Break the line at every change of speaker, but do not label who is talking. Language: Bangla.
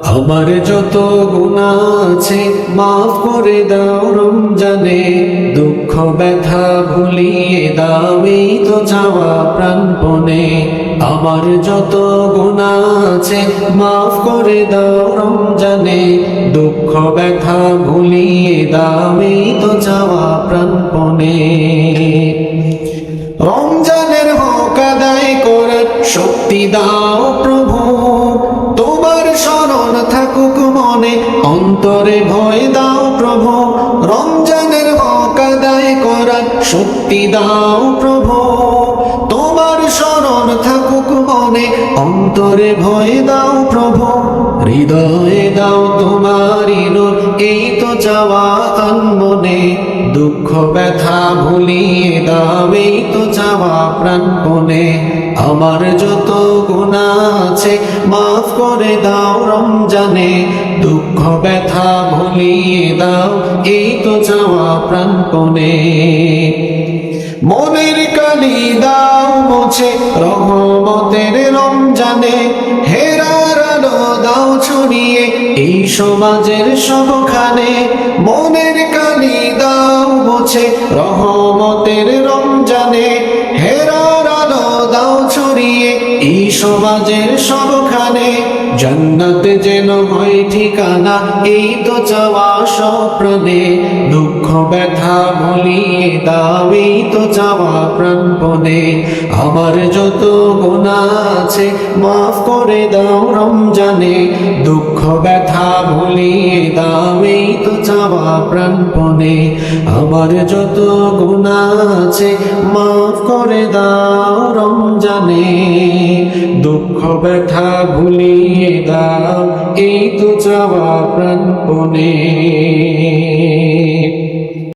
আমার যত গুনাহ আছে মাফ করে দাও রমজানে, দুঃখ ব্যথা ভুলিয়ে দাও এই তো চাওয়া প্রাণপণে। আমার যত গুনাহ আছে মাফ করে দাও রমজানে, দুঃখ ব্যথা ভুলিয়ে দাও এই তো চাওয়া প্রাণপণে। রমজানের হক আদায় করার শক্তি দাও প্রভু, তোমার শরণ থাকুক মনে, অন্তরে ভয় দাও প্রভু। রমজানের হক আদায় করার শক্তি দাও প্রভু, তোমার শরণ থাকুক মনে, অন্তরে ভয় দাও প্রভু। হৃদয়ে দাও তোমারি নূর এই তো চাওয়া মনে, দুঃখ ব্যথা ভুলিয়ে দাও এই তো চাওয়া প্রাণপণে। আমার যত গুনাহ আছে মাফ করে দাও রমজানে, দুঃখ ব্যথা ভুলিয়ে দাও এই তো চাওয়া প্রাণপণে। মনের কালি দাও মুছে রহমতের রমজানে, হেরার আলো দাও ছড়িয়ে এই সমাজের সবখানে। মনের কালি দাও মুছে রহমতের রমজানে, হেরার আলো দাও ছড়িয়ে এই সমাজের সবখানে। জান্নাত যেন হয় ঠিকানা এই তো চাওয়া স্বপ্নে, দুঃখ ব্যথা ভুলিয়ে দাও এই তো চাওয়া প্রাণপণে। আমার যত গুনাহ আছে মাফ করে দাও রমজানে, দুঃখ ব্যথা ভুলিয়ে দাও এই তো চাওয়া প্রাণপণে। আমার যত গুনাহ আছে মাফ করে দাও রমজানে, দুঃখ ব্যথা ভুলিয়ে দাও এই তো চাওয়া প্রাণপণে।